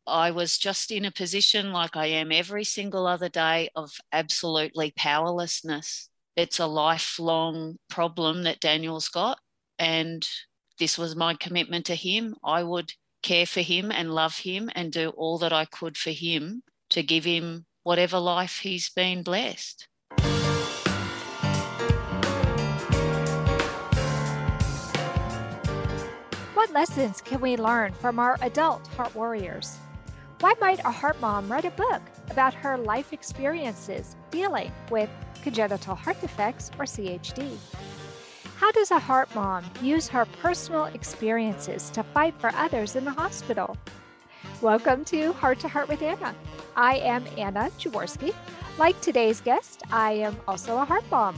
I was just in a position like I am every single other day of absolutely powerlessness. It's a lifelong problem that Daniel's got. And this was my commitment to him. I would care for him and love him and do all that I could for him to give him whatever life he's been blessed. What lessons can we learn from our adult heart warriors? Why might a heart mom write a book about her life experiences dealing with congenital heart defects or CHD? How does a heart mom use her personal experiences to fight for others in the hospital? Welcome to Heart to Heart with Anna. I am Anna Jaworski. Like today's guest, I am also a heart mom.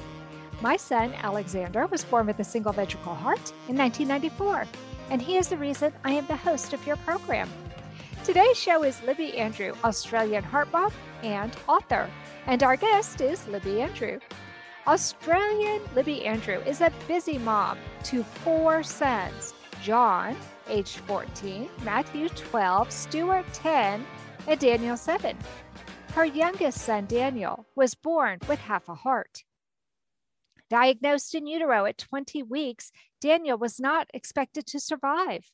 My son, Alexander, was born with a single ventricle heart in 1994, and he is the reason I am the host of your program. Today's show is Libby Andrew, Australian heart mom and author, and our guest is Libby Andrew. Australian Libby Andrew is a busy mom to 4 sons: John, age 14, Matthew, 12, Stuart, 10, and Danielle, 7. Her youngest son, Daniel, was born with half a heart. Diagnosed in utero at 20 weeks, Daniel was not expected to survive.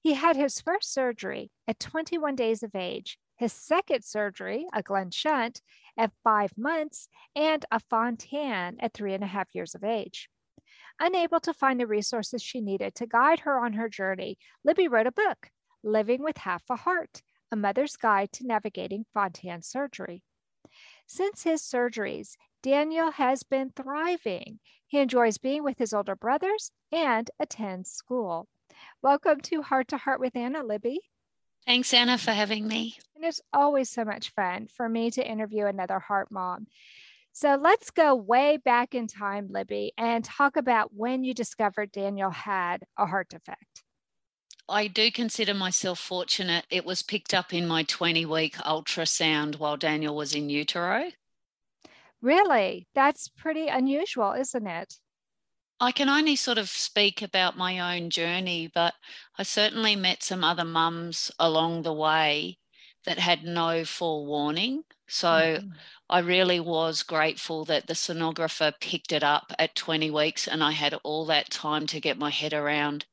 He had his first surgery at 21 days of age, his second surgery, a Glenn shunt, at 5 months, and a Fontan at 3.5 years of age. Unable to find the resources she needed to guide her on her journey, Libby wrote a book, Living with Half a Heart, A Mother's Guide to Navigating Fontan Surgery. Since his surgeries, Daniel has been thriving. He enjoys being with his older brothers and attends school. Welcome to Heart with Anna, Libby. Thanks, Anna, for having me. And it's always so much fun for me to interview another heart mom. So let's go way back in time, Libby, and talk about when you discovered Daniel had a heart defect. I do consider myself fortunate. It was picked up in my 20-week ultrasound while Daniel was in utero. Really? That's pretty unusual, isn't it? I can only sort of speak about my own journey, but I certainly met some other mums along the way that had no forewarning. So I really was grateful that the sonographer picked it up at 20 weeks and I had all that time to get my head around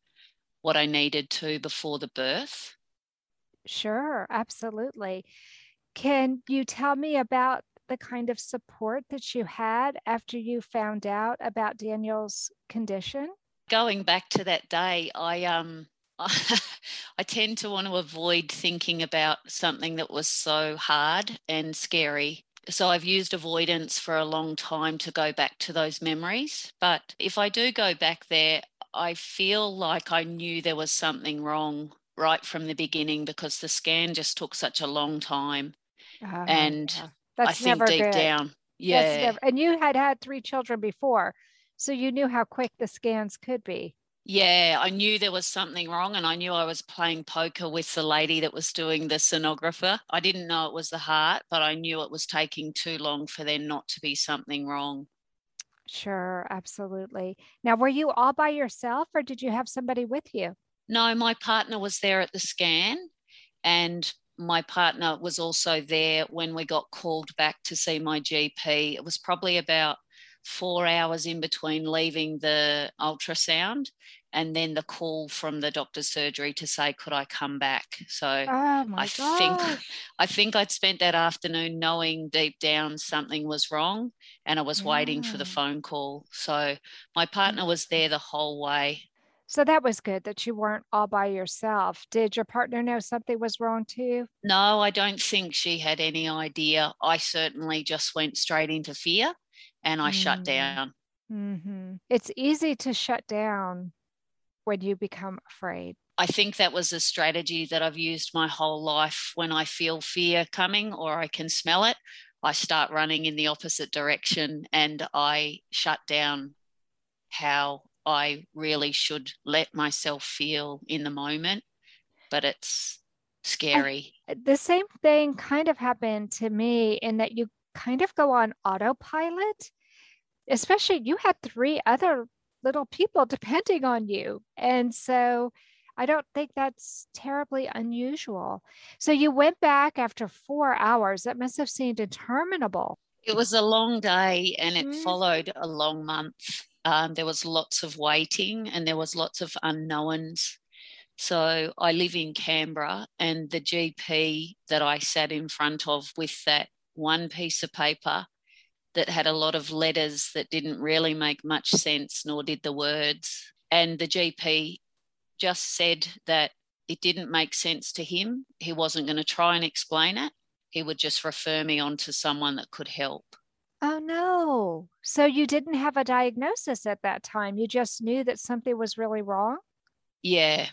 what I needed to before the birth. Sure, absolutely. Can you tell me about the kind of support that you had after you found out about Daniel's condition? Going back to that day, I tend to want to avoid thinking about something that was so hard and scary. So I've used avoidance for a long time to go back to those memories. But if I do go back there, I feel like I knew there was something wrong right from the beginning because the scan just took such a long time. And yeah. That's I think never deep good. down, yeah. And you had 3 children before, so you knew how quick the scans could be. Yeah, I knew there was something wrong and I knew I was playing poker with the lady that was doing the sonographer. I didn't know it was the heart, but I knew it was taking too long for there not to be something wrong. Sure, absolutely. Now, were you all by yourself or did you have somebody with you? No, my partner was there at the scan and my partner was also there when we got called back to see my GP. It was probably about 4 hours in between leaving the ultrasound and then the call from the doctor's surgery to say, could I come back? So I think I'd spent that afternoon knowing deep down something was wrong and I was waiting for the phone call. So my partner was there the whole way. So that was good that you weren't all by yourself. Did your partner know something was wrong too? No, I don't think she had any idea. I certainly just went straight into fear and I shut down. It's easy to shut down when you become afraid. I think that was a strategy that I've used my whole life. When I feel fear coming or I can smell it, I start running in the opposite direction and I shut down how I really should let myself feel in the moment, but it's scary. The same thing kind of happened to me in that you kind of go on autopilot, especially you had 3 other little people depending on you. And so I don't think that's terribly unusual. So you went back after 4 hours. That must have seemed interminable. It was a long day and it Mm. followed a long month. There was lots of waiting and there was lots of unknowns. So I live in Canberra, and the GP that I sat in front of with that one piece of paper that had a lot of letters that didn't really make much sense, nor did the words. And the GP just said that it didn't make sense to him. He wasn't going to try and explain it. He would just refer me on to someone that could help. Oh no. So you didn't have a diagnosis at that time. You just knew that something was really wrong? Yeah. Oh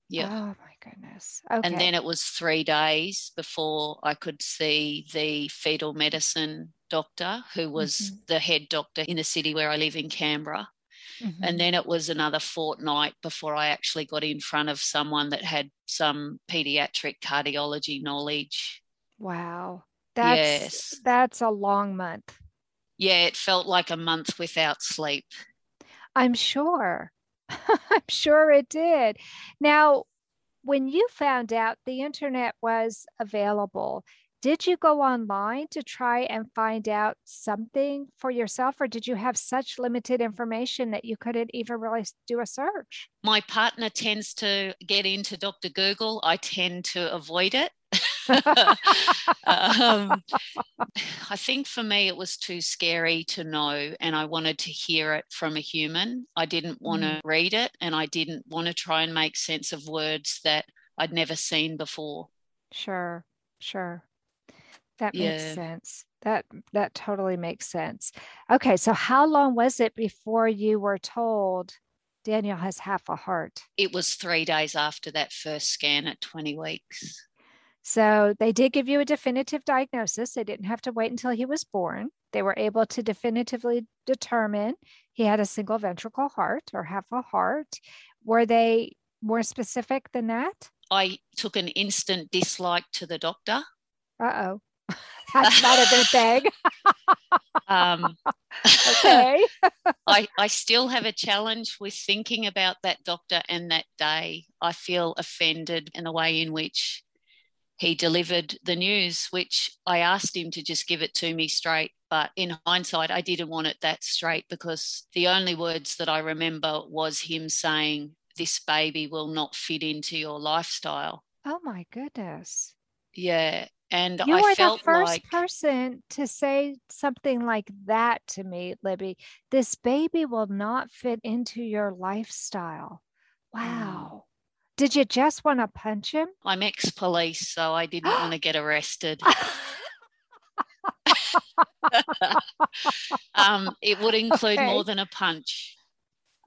Yep. my goodness. And Okay. then it was 3 days before I could see the fetal medicine doctor, who was Hmm. the head doctor in the city where I live in Canberra. And Hmm. then it was another fortnight before I actually got in front of someone that had some pediatric cardiology knowledge. Wow. That's Yes. that's a long month. Yeah, it felt like a month without sleep. I'm sure. I'm sure it did. Now, when you found out the internet was available, did you go online to try and find out something for yourself, or did you have such limited information that you couldn't even really do a search? My partner tends to get into Dr. Google. I tend to avoid it. um, I think for me, it was too scary to know, and I wanted to hear it from a human. I didn't want Mm, to read it, and I didn't want to try and make sense of words that I'd never seen before. sure, sure. That makes Yeah, sense. That totally makes sense. Okay, so how long was it before you were told Danielle has half a heart? it was 3 days after that first scan at 20 weeks. So they did give you a definitive diagnosis. They didn't have to wait until he was born. They were able to definitively determine he had a single ventricle heart or half a heart. Were they more specific than that? I took an instant dislike to the doctor. Uh-oh. That's not a good thing. um, Okay. I still have a challenge with thinking about that doctor and that day. I feel offended in the way in which he delivered the news, which I asked him to just give it to me straight. But in hindsight, I didn't want it that straight, because the only words that I remember was him saying, "This baby will not fit into your lifestyle." Oh my goodness. Yeah. And You I were the felt first like, person to say something like that to me, Libby. This baby will not fit into your lifestyle. mm, Wow. Did you just want to punch him? I'm ex police, so I didn't want to get arrested. It would include more Okay. than a punch.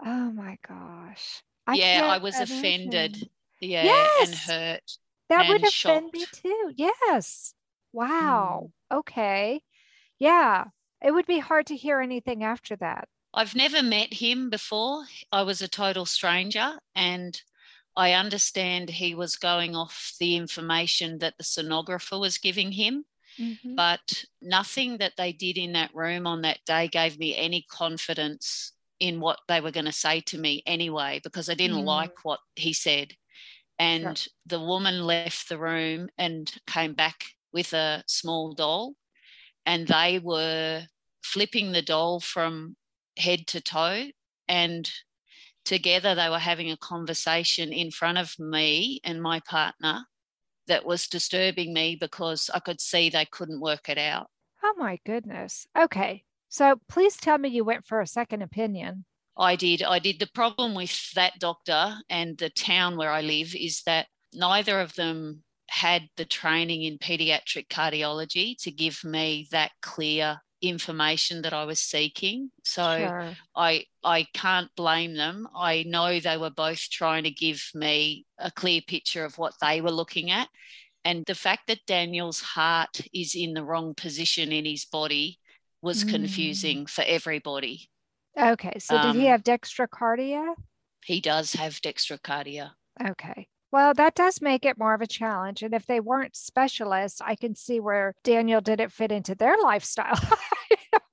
Oh my gosh. I Yeah, I can't was offended. imagine. Yeah, and Yes, hurt that would and offend me shocked. too. Yes. Wow. Mm. Okay. Yeah. It would be hard to hear anything after that. I've never met him before. I was a total stranger, and I understand he was going off the information that the sonographer was giving him. Hmm. But nothing that they did in that room on that day gave me any confidence in what they were going to say to me anyway, because I didn't Mm, like what he said. sure. And the woman left the room and came back with a small doll, and they were flipping the doll from head to toe. And together they were having a conversation in front of me and my partner that was disturbing me, because I could see they couldn't work it out. Oh my goodness. Okay. So please tell me you went for a second opinion. I did. I did. The problem with that doctor and the town where I live is that neither of them had the training in pediatric cardiology to give me that clear information that I was seeking. So Sure. I can't blame them. I know they were both trying to give me a clear picture of what they were looking at. And the fact that Daniel's heart is in the wrong position in his body was Mm. confusing for everybody. Okay. So did he Um, have dextrocardia? he does have dextrocardia. Okay. Well, that does make it more of a challenge. And if they weren't specialists, I can see where Daniel didn't fit into their lifestyle.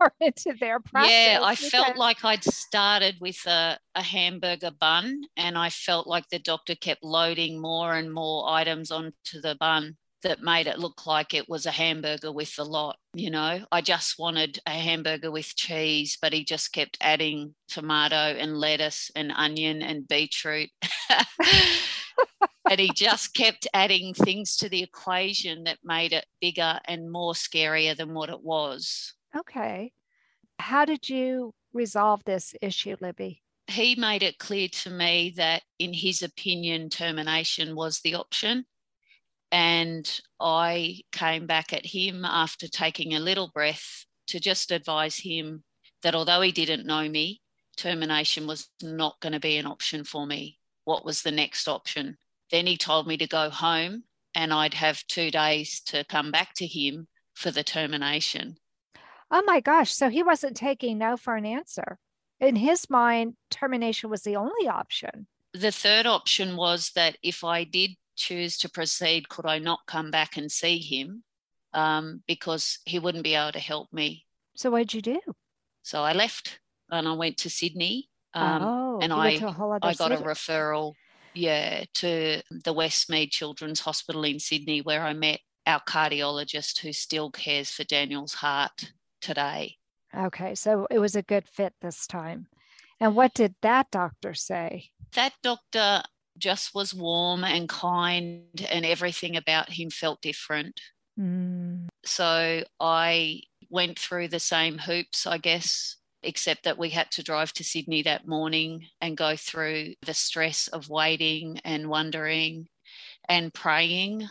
more into their practice. Yeah, I felt like I'd started with a hamburger bun, and I felt like the doctor kept loading more and more items onto the bun that made it look like it was a hamburger with a lot. I just wanted a hamburger with cheese, but he just kept adding tomato and lettuce and onion and beetroot. And he just kept adding things to the equation that made it bigger and more scarier than what it was. Okay. How did you resolve this issue, Libby? He made it clear to me that, in his opinion, termination was the option. And I came back at him after taking a little breath to just advise him that although he didn't know me, termination was not going to be an option for me. What was the next option? Then he told me to go home and I'd have 2 days to come back to him for the termination. Oh my gosh. So he wasn't taking no for an answer. In his mind, termination was the only option. The third option was that if I did choose to proceed, could I not come back and see him because he wouldn't be able to help me. So what did you do? So I left and I went to Sydney. And I got city. a referral, to the Westmead Children's Hospital in Sydney, where I met our cardiologist who still cares for Daniel's heart today. Okay, so it was a good fit this time. And what did that doctor say? That doctor just was warm and kind, and everything about him felt different. So I went through the same hoops, I guess, except that we had to drive to Sydney that morning and go through the stress of waiting and wondering and praying.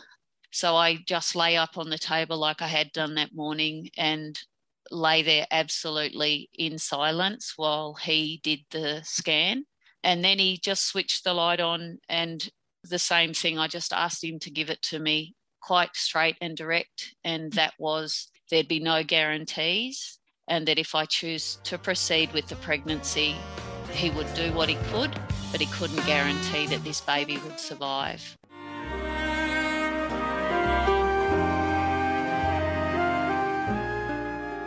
So I just lay up on the table like I had done that morning and lay there absolutely in silence while he did the scan. And then he just switched the light on, and the same thing, I just asked him to give it to me quite straight and direct. And that was, there'd be no guarantees, and that if I choose to proceed with the pregnancy, he would do what he could, but he couldn't guarantee that this baby would survive.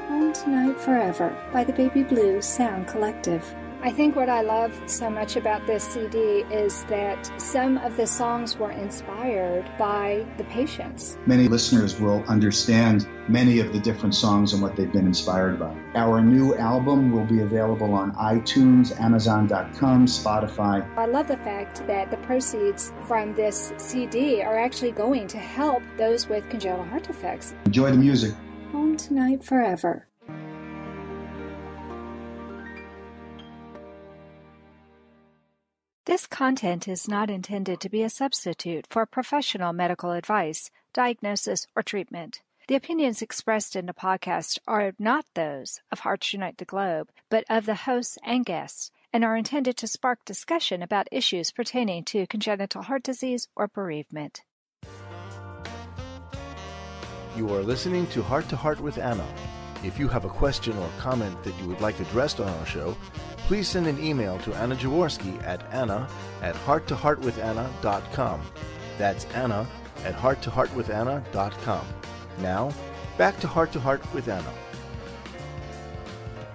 Home Tonight Forever by the Baby Blue Sound Collective. I think what I love so much about this CD is that some of the songs were inspired by the patients. Many listeners will understand many of the different songs and what they've been inspired by. Our new album will be available on iTunes, Amazon.com, Spotify. I love the fact that the proceeds from this CD are actually going to help those with congenital heart defects. Enjoy the music. Home Tonight Forever. This content is not intended to be a substitute for professional medical advice, diagnosis, or treatment. The opinions expressed in the podcast are not those of Hearts Unite the Globe, but of the hosts and guests, and are intended to spark discussion about issues pertaining to congenital heart disease or bereavement. You are listening to Heart with Anna. If you have a question or comment that you would like addressed on our show, please send an email to Anna Jaworski at anna@hearttoheartwithanna.com. That's anna@hearttoheartwithanna.com. Now, back to Heart with Anna.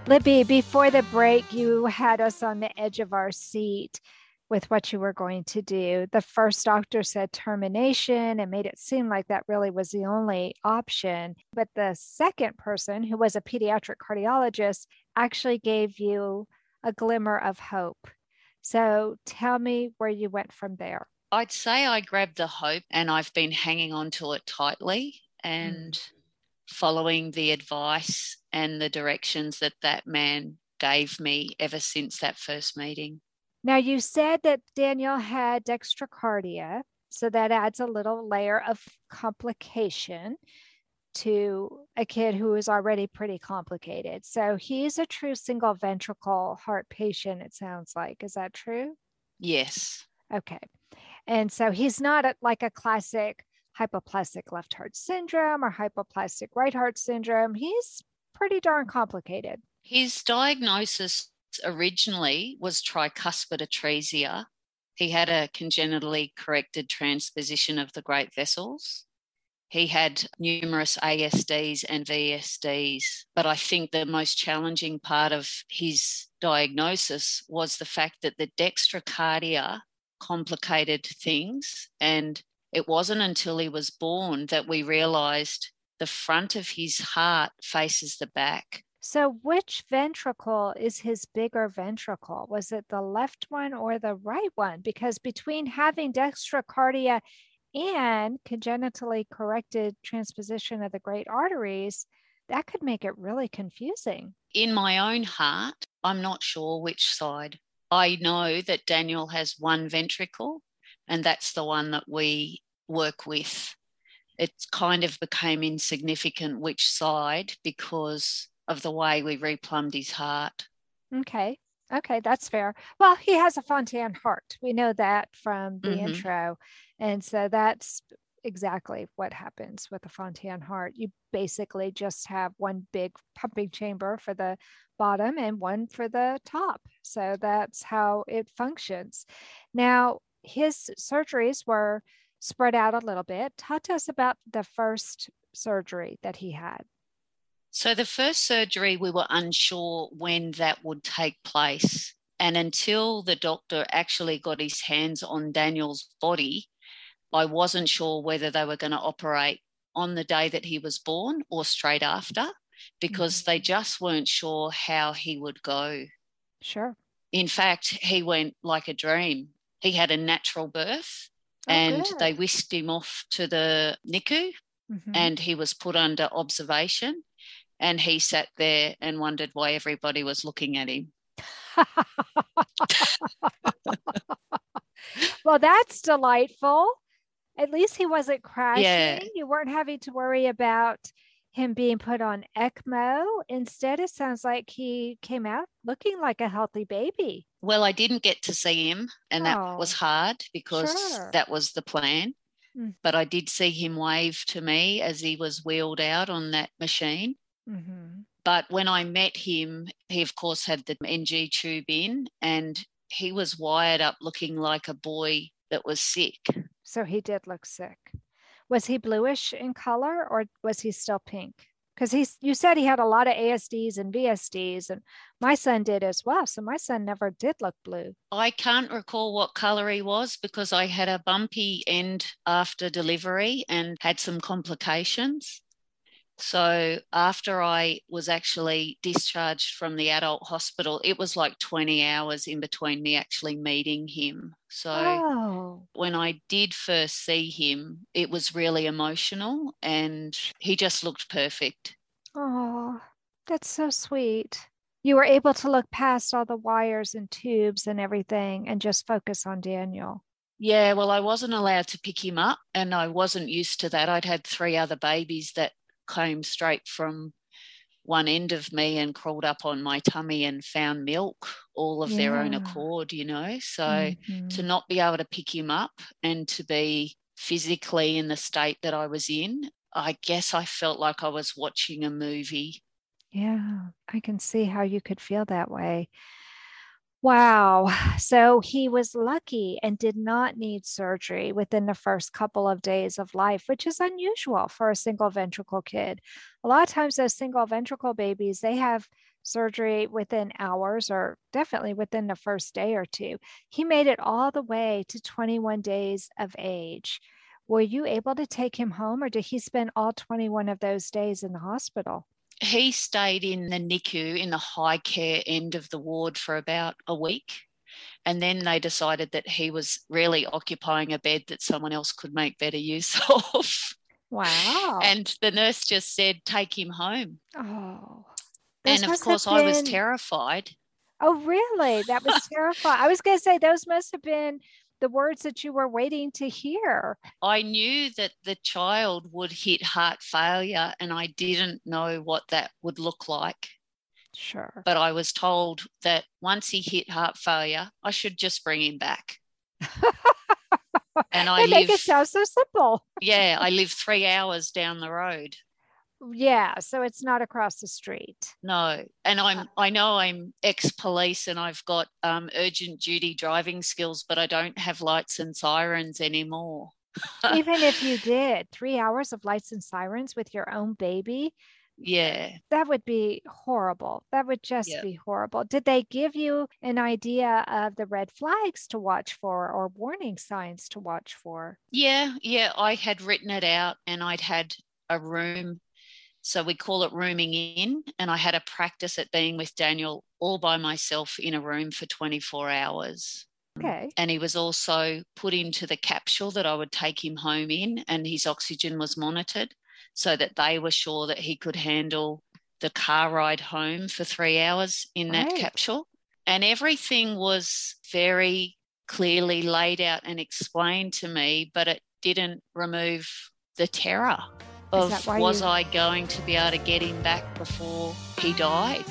Libby, before the break, you had us on the edge of our seat with what you were going to do. The first doctor said termination and made it seem like that really was the only option. But the second person, who was a pediatric cardiologist, actually gave you a glimmer of hope. So tell me where you went from there. I'd say I grabbed the hope, and I've been hanging on to it tightly and following the advice and the directions that that man gave me ever since that first meeting. Now, you said that Danielle had dextrocardia, so that adds a little layer of complication to a kid who is already pretty complicated. So he's a true single ventricle heart patient, it sounds like. Is that true? Yes. Okay. And so he's not like a classic hypoplastic left heart syndrome or hypoplastic right heart syndrome. He's pretty darn complicated. His diagnosis originally was tricuspid atresia. He had a congenitally corrected transposition of the great vessels. He had numerous ASDs and VSDs, but I think the most challenging part of his diagnosis was the fact that the dextrocardia complicated things, and it wasn't until he was born that we realised the front of his heart faces the back. So which ventricle is his bigger ventricle? Was it the left one or the right one? Because between having dextrocardia and congenitally corrected transposition of the great arteries, that could make it really confusing. In my own heart, I'm not sure which side. I know that Daniel has one ventricle, and that's the one that we work with. It kind of became insignificant which side because of the way we replumbed his heart. Okay, that's fair. Well, he has a Fontan heart. We know that from the intro. And so that's exactly what happens with a Fontan heart. You basically just have one big pumping chamber for the bottom and one for the top. So that's how it functions. Now, his surgeries were spread out a little bit. Talk to us about the first surgery that he had. So the first surgery, we were unsure when that would take place. And until the doctor actually got his hands on Daniel's body, I wasn't sure whether they were going to operate on the day that he was born or straight after, because they just weren't sure how he would go. Sure. In fact, he went like a dream. He had a natural birth, and good. They whisked him off to the NICU, and he was put under observation, and he sat there and wondered why everybody was looking at him. Well, that's delightful. At least he wasn't crashing. Yeah. You weren't having to worry about him being put on ECMO. Instead, it sounds like he came out looking like a healthy baby. Well, I didn't get to see him, and that was hard because that was the plan. But I did see him wave to me as he was wheeled out on that machine. But when I met him, he, of course, had the NG tube in, and he was wired up looking like a boy that was sick. So he did look sick. Was he bluish in color, or was he still pink? Because you said he had a lot of ASDs and VSDs, and my son did as well. So my son never did look blue. I can't recall what color he was because I had a bumpy end after delivery and had some complications. So after I was actually discharged from the adult hospital, it was like 20 hours in between me actually meeting him. So when I did first see him, it was really emotional, and he just looked perfect. Oh, that's so sweet. You were able to look past all the wires and tubes and everything and just focus on Daniel. Yeah, well, I wasn't allowed to pick him up, and I wasn't used to that. I'd had 3 other babies that came straight from one end of me and crawled up on my tummy and found milk all of their own accord, you know. So to not be able to pick him up and to be physically in the state that I was in, I guess I felt like I was watching a movie. Yeah, I can see how you could feel that way. Wow. So he was lucky and did not need surgery within the first couple of days of life, which is unusual for a single ventricle kid. A lot of times those single ventricle babies, they have surgery within hours or definitely within the first day or two. He made it all the way to 21 days of age. Were you able to take him home, or did he spend all 21 of those days in the hospital? He stayed in the NICU in the high care end of the ward for about a week. And then they decided that he was really occupying a bed that someone else could make better use of. Wow. And the nurse just said, take him home. Oh. And of course, I was terrified. Oh, really? That was terrifying. I was going to say, those must have been the words that you were waiting to hear. I knew that the child would hit heart failure, and I didn't know what that would look like. Sure. But I was told that once he hit heart failure, I should just bring him back. And they make it sound so simple. Yeah, I live 3 hours down the road. Yeah, so it's not across the street. No, and I know I'm ex-police and I've got urgent duty driving skills, but I don't have lights and sirens anymore. Even if you did 3 hours of lights and sirens with your own baby, Yeah. that would be horrible. That would just Yeah. be horrible. Did they give you an idea of the red flags to watch for or warning signs to watch for? Yeah. Yeah. I had written it out and I'd had a room. So we call it rooming in. And I had a practice at being with Daniel all by myself in a room for 24 hours. Okay. And he was also put into the capsule that I would take him home in, and his oxygen was monitored so that they were sure that he could handle the car ride home for 3 hours in that Right. capsule. And everything was very clearly laid out and explained to me, but it didn't remove the terror Is that of why was you I going to be able to get him back before he died?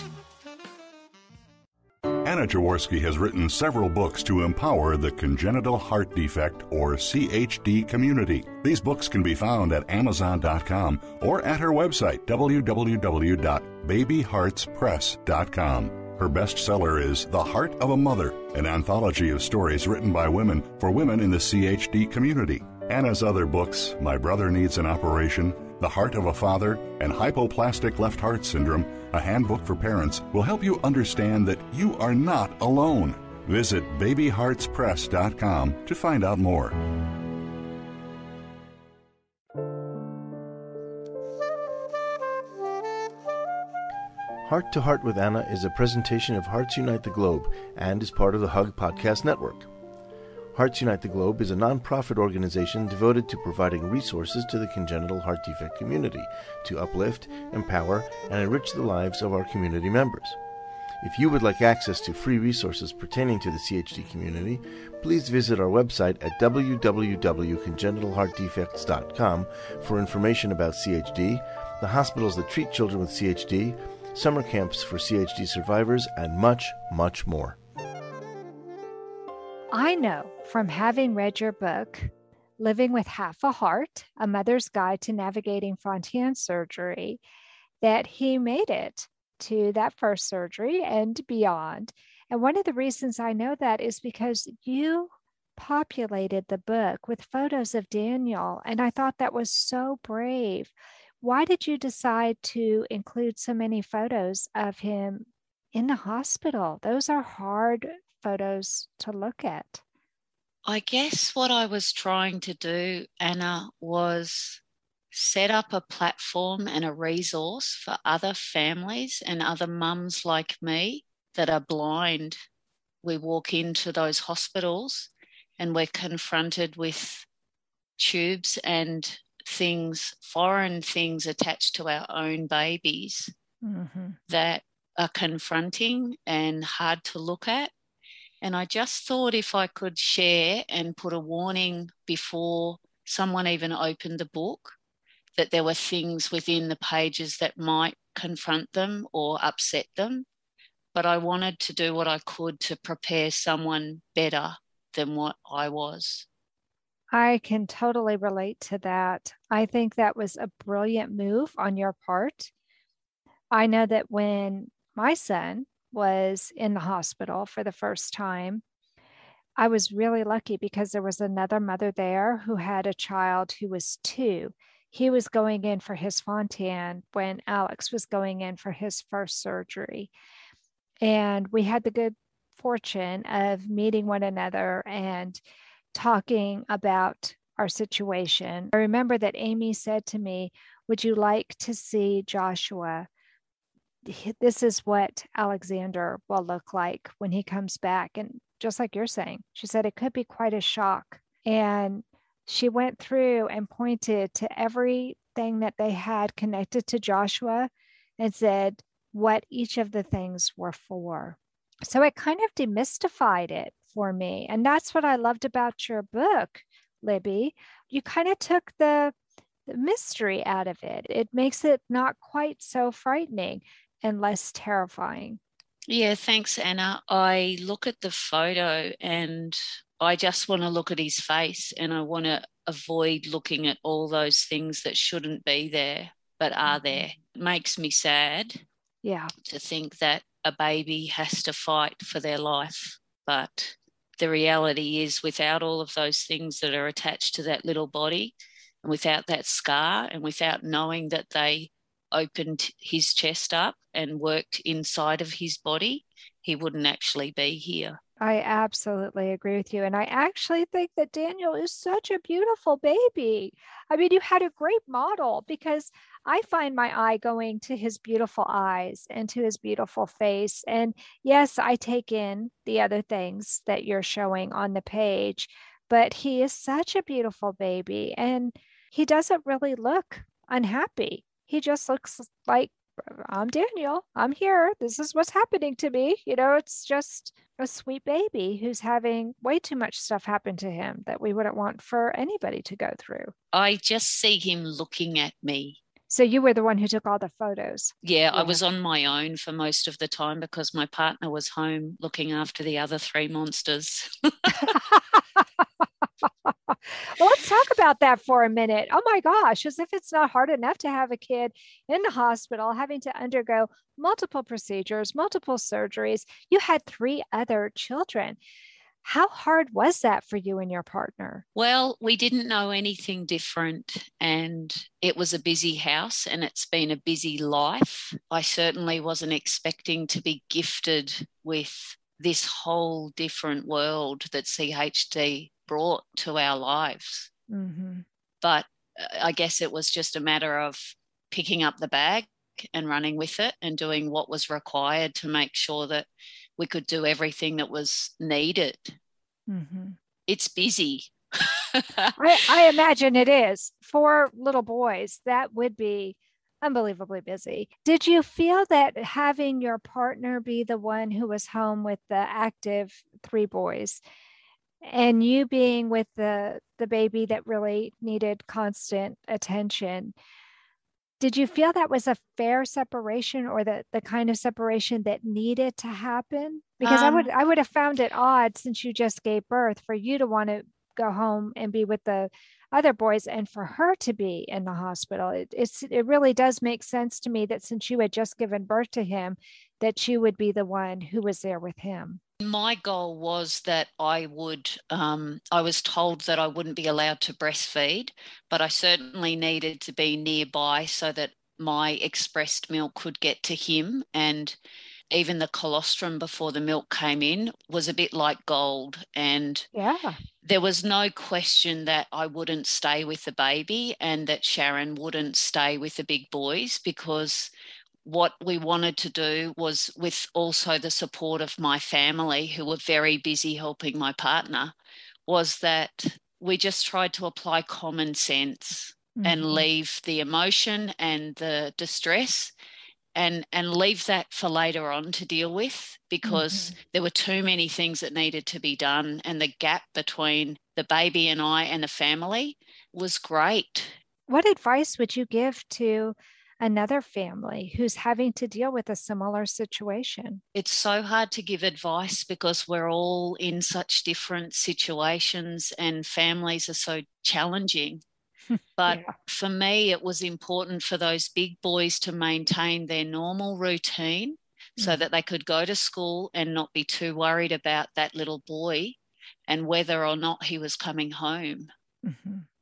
Anna Jaworski has written several books to empower the congenital heart defect, or CHD, community. These books can be found at Amazon.com or at her website, www.babyheartspress.com. Her bestseller is The Heart of a Mother, an anthology of stories written by women for women in the CHD community. Anna's other books, My Brother Needs an Operation, The Heart of a Father, and Hypoplastic Left Heart Syndrome, a handbook for parents, will help you understand that you are not alone. Visit babyheartspress.com to find out more. Heart to Heart with Anna is a presentation of Hearts Unite the Globe and is part of the Hug Podcast Network. Hearts Unite the Globe is a non-profit organization devoted to providing resources to the congenital heart defect community to uplift, empower, and enrich the lives of our community members. If you would like access to free resources pertaining to the CHD community, please visit our website at www.congenitalheartdefects.com for information about CHD, the hospitals that treat children with CHD, summer camps for CHD survivors, and much, much more. I know from having read your book, Living with Half a Heart, A Mother's Guide to Navigating Fontan Surgery, that he made it to that first surgery and beyond. And one of the reasons I know that is because you populated the book with photos of Daniel, and I thought that was so brave. Why did you decide to include so many photos of him in the hospital? Those are hard photos to look at. I guess what I was trying to do, Anna, was set up a platform and a resource for other families and other mums like me that are blind. We walk into those hospitals and we're confronted with tubes and things, foreign things attached to our own babies that are confronting and hard to look at. And I just thought if I could share and put a warning before someone even opened the book, that there were things within the pages that might confront them or upset them. But I wanted to do what I could to prepare someone better than what I was. I can totally relate to that. I think that was a brilliant move on your part. I know that when my son was in the hospital for the first time, I was really lucky because there was another mother there who had a child who was 2. He was going in for his Fontan when Alex was going in for his first surgery. And we had the good fortune of meeting one another and talking about our situation. I remember that Amy said to me, "Would you like to see Joshua? This is what Alexander will look like when he comes back." And just like you're saying, she said it could be quite a shock. And she went through and pointed to everything that they had connected to Joshua and said what each of the things were for. So it kind of demystified it for me. And that's what I loved about your book, Libby. You kind of took the mystery out of it. It makes it not quite so frightening and less terrifying. Yeah, thanks, Anna. I look at the photo and I just want to look at his face, and I want to avoid looking at all those things that shouldn't be there but are there. It makes me sad Yeah. to think that a baby has to fight for their life, but the reality is, without all of those things that are attached to that little body, and without that scar, and without knowing that they opened his chest up and worked inside of his body, he wouldn't actually be here. I absolutely agree with you. And I actually think that Daniel is such a beautiful baby. I mean, you had a great model, because I find my eye going to his beautiful eyes and to his beautiful face. And yes, I take in the other things that you're showing on the page, but he is such a beautiful baby. And he doesn't really look unhappy. He just looks like, I'm Daniel. I'm here. This is what's happening to me. It's just a sweet baby who's having way too much stuff happen to him that we wouldn't want for anybody to go through. I just see him looking at me. So you were the one who took all the photos? Yeah, I was on my own for most of the time because my partner was home looking after the other 3 monsters. Well, let's talk about that for a minute. Oh my gosh, as if it's not hard enough to have a kid in the hospital having to undergo multiple procedures, multiple surgeries. You had 3 other children. How hard was that for you and your partner? Well, we didn't know anything different, and it was a busy house, and it's been a busy life. I certainly wasn't expecting to be gifted with this whole different world that CHD brought to our lives. Mm-hmm. But I guess it was just a matter of picking up the bag and running with it and doing what was required to make sure that we could do everything that was needed. Mm-hmm. It's busy. I imagine it is. 4 little boys, that would be unbelievably busy. Did you feel that having your partner be the one who was home with the active 3 boys, and you being with the baby that really needed constant attention, did you feel that was a fair separation, or the kind of separation that needed to happen? Because I would have found it odd, since you just gave birth, for you to want to go home and be with the other boys, and for her to be in the hospital. It really does make sense to me that since you had just given birth to him, that you would be the one who was there with him. My goal was that I was told that I wouldn't be allowed to breastfeed, but I certainly needed to be nearby so that my expressed milk could get to him. And even the colostrum before the milk came in was a bit like gold. And yeah, there was no question that I wouldn't stay with the baby and that Sharon wouldn't stay with the big boys, because what we wanted to do was, with also the support of my family, who were very busy helping my partner, was that we just tried to apply common sense and leave the emotion and the distress and leave that for later on to deal with, because there were too many things that needed to be done, and the gap between the baby and I and the family was great. What advice would you give to another family who's having to deal with a similar situation? It's so hard to give advice because we're all in such different situations and families are so challenging. But for me, it was important for those big boys to maintain their normal routine so that they could go to school and not be too worried about that little boy and whether or not he was coming home.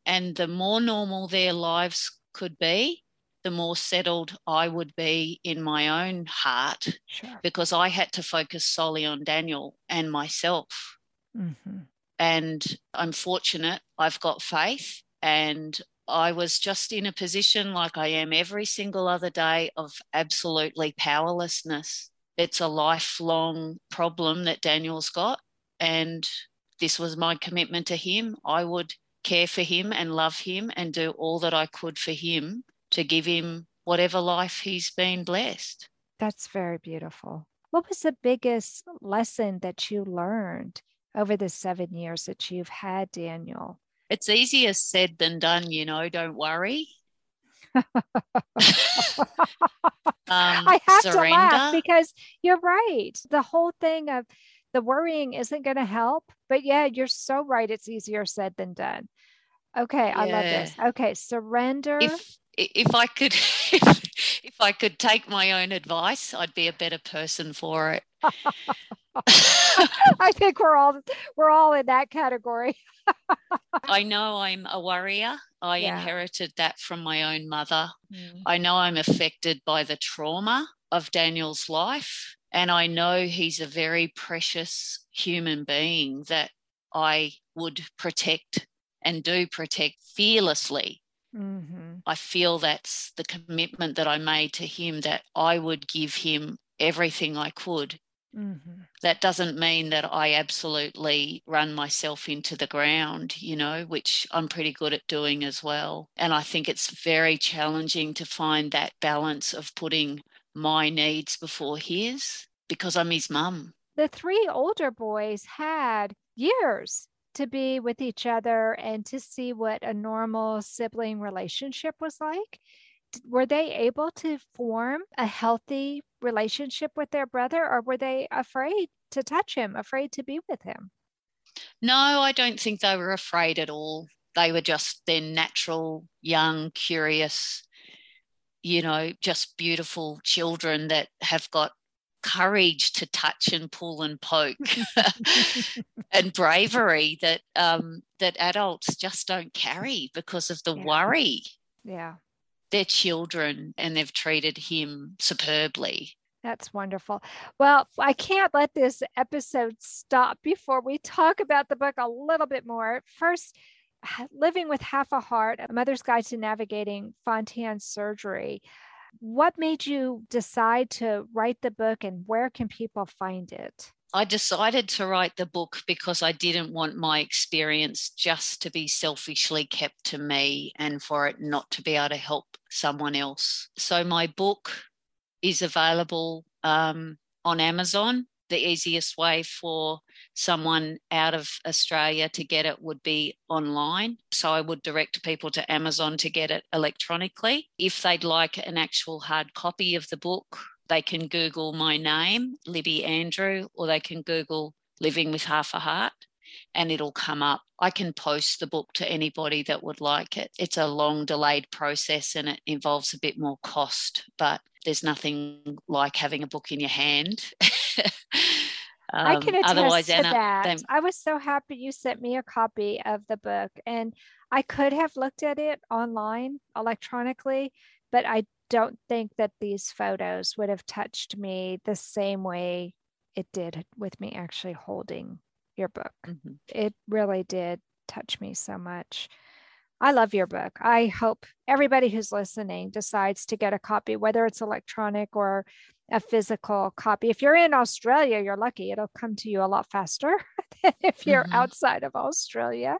And the more normal their lives could be, the more settled I would be in my own heart, because I had to focus solely on Daniel and myself. And I'm fortunate I've got faith, and I was just in a position, like I am every single other day, of absolutely powerlessness. It's a lifelong problem that Daniel's got, and this was my commitment to him. I would care for him and love him and do all that I could for him to give him whatever life he's been blessed. That's very beautiful. What was the biggest lesson that you learned over the 7 years that you've had Daniel? It's easier said than done, don't worry. I have to laugh because you're right. The whole thing of the worrying isn't going to help, but yeah, you're so right. It's easier said than done. Okay. I love this. Okay. Surrender. If I could, if I could take my own advice, I'd be a better person for it. I think we're all in that category. I know I'm a worrier. I inherited that from my own mother. I know I'm affected by the trauma of Daniel's life, and I know he's a very precious human being that I would protect and do protect fearlessly. I feel that's the commitment that I made to him, that I would give him everything I could. That doesn't mean that I absolutely run myself into the ground, which I'm pretty good at doing as well. And I think it's very challenging to find that balance of putting my needs before his, because I'm his mum. The three older boys had years to be with each other and to see what a normal sibling relationship was like. Were they able to form a healthy relationship with their brother, or were they afraid to touch him, afraid to be with him? No, I don't think they were afraid at all. They were just their natural, young, curious, just beautiful children that have got courage to touch and pull and poke and bravery that adults just don't carry because of the worry. Yeah. They're children, and they've treated him superbly. That's wonderful. Well, I can't let this episode stop before we talk about the book a little bit more. First, Living with Half a Heart, A Mother's Guide to Navigating Fontan Surgery. What made you decide to write the book, and where can people find it? I decided to write the book because I didn't want my experience just to be selfishly kept to me and for it not to be able to help someone else. So my book is available on Amazon. The easiest way for someone out of Australia to get it would be online. So I would direct people to Amazon to get it electronically. If they'd like an actual hard copy of the book, they can Google my name, Libby Andrew, or they can Google Living with Half a Heart, and it'll come up. I can post the book to anybody that would like it. It's a long delayed process and it involves a bit more cost, but there's nothing like having a book in your hand. I can attest to that. I was so happy you sent me a copy of the book, and I could have looked at it online electronically, but I don't think that these photos would have touched me the same way it did with me actually holding your book. It really did touch me so much. I love your book. I hope everybody who's listening decides to get a copy, whether it's electronic or a physical copy. If you're in Australia, you're lucky. It'll come to you a lot faster than if you're outside of Australia.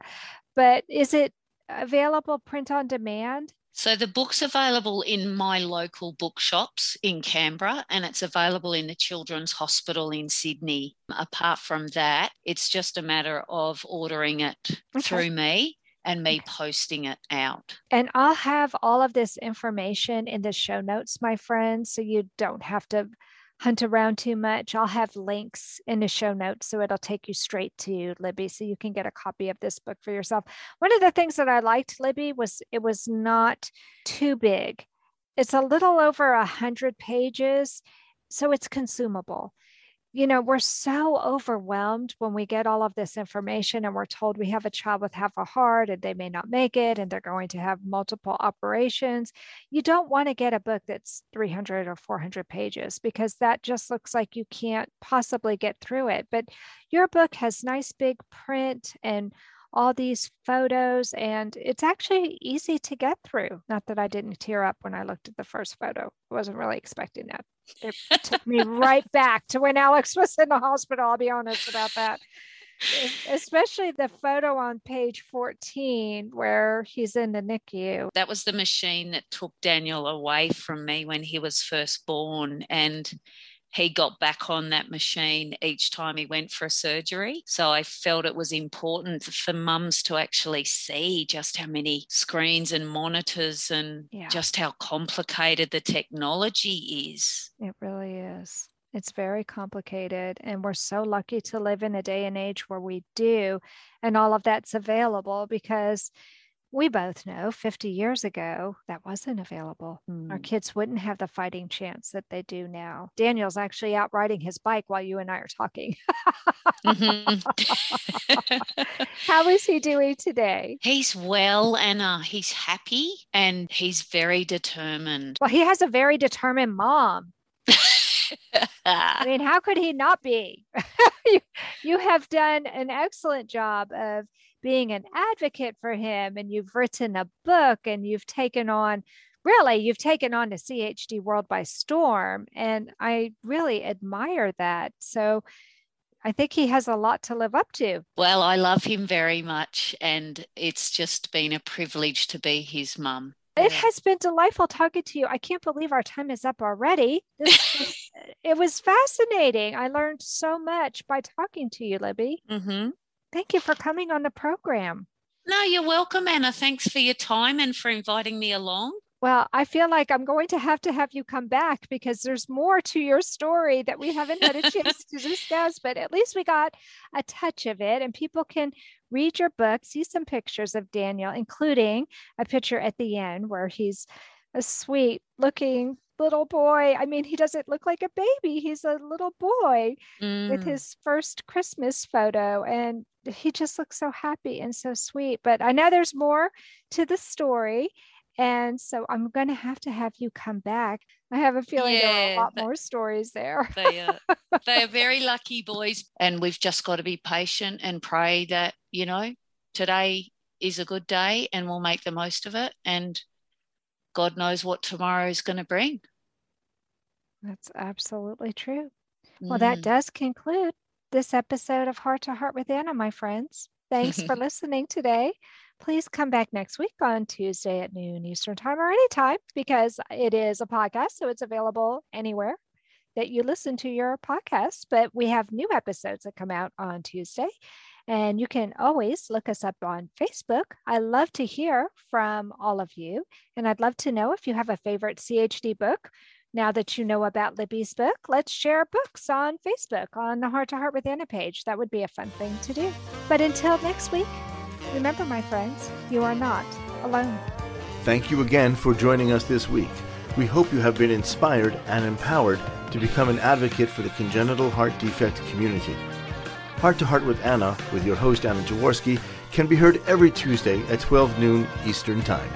But is it available print on demand? So the book's available in my local bookshops in Canberra, and it's available in the Children's Hospital in Sydney. Apart from that, it's just a matter of ordering it through me and me posting it out. And I'll have all of this information in the show notes, my friends, so you don't have to hunt around too much. I'll have links in the show notes, so it'll take you straight to Libby, so you can get a copy of this book for yourself. One of the things that I liked, Libby, was it was not too big. It's a little over 100 pages, so it's consumable. We're so overwhelmed when we get all of this information and we're told we have a child with half a heart and they may not make it and they're going to have multiple operations. You don't want to get a book that's 300 or 400 pages because that just looks like you can't possibly get through it. But your book has nice big print and all these photos, and it's actually easy to get through. Not that I didn't tear up when I looked at the first photo. I wasn't really expecting that. It took me right back to when Alex was in the hospital. I'll be honest about that. Especially the photo on page 14 where he's in the NICU. That was the machine that took Daniel away from me when he was first born, and he got back on that machine each time he went for a surgery. So I felt it was important for mums to actually see just how many screens and monitors and just how complicated the technology is. It really is. It's very complicated. And we're so lucky to live in a day and age where we do. And all of that's available because We both know 50 years ago that wasn't available. Our kids wouldn't have the fighting chance that they do now. Daniel's actually out riding his bike while you and I are talking. How is he doing today? He's well, Anna. He's happy and he's very determined. Well, he has a very determined mom. I mean, how could he not be? You have done an excellent job of being an advocate for him, and you've written a book, and you've taken on the CHD world by storm. And I really admire that. So I think he has a lot to live up to. Well, I love him very much, and it's just been a privilege to be his mum. It has been delightful talking to you. I can't believe our time is up already. It was fascinating. I learned so much by talking to you, Libby. Mm-hmm. Thank you for coming on the program. No, you're welcome, Anna. Thanks for your time and for inviting me along. Well, I feel like I'm going to have you come back because there's more to your story that we haven't had a chance to discuss, but at least we got a touch of it, and people can read your book, see some pictures of Daniel, including a picture at the end where he's a sweet looking little boy. I mean, he doesn't look like a baby. He's a little boy with his first Christmas photo, and he just looks so happy and so sweet. But I know there's more to the story. And so I'm going to have you come back. I have a feeling there are a lot more stories there. They are very lucky boys. And we've just got to be patient and pray that, today is a good day and we'll make the most of it. And God knows what tomorrow is going to bring. That's absolutely true. Well, that does conclude this episode of Heart to Heart with Anna, my friends. Thanks for listening today. Please come back next week on Tuesday at noon Eastern Time or anytime, because it is a podcast, so it's available anywhere that you listen to your podcasts. But we have new episodes that come out on Tuesday, and you can always look us up on Facebook. I love to hear from all of you, and I'd love to know if you have a favorite CHD book. Now that you know about Libby's book, let's share books on Facebook on the Heart to Heart with Anna page. That would be a fun thing to do. But until next week, remember, my friends, you are not alone. Thank you again for joining us this week. We hope you have been inspired and empowered to become an advocate for the congenital heart defect community. Heart to Heart with Anna, with your host Anna Jaworski, can be heard every Tuesday at 12 noon Eastern Time.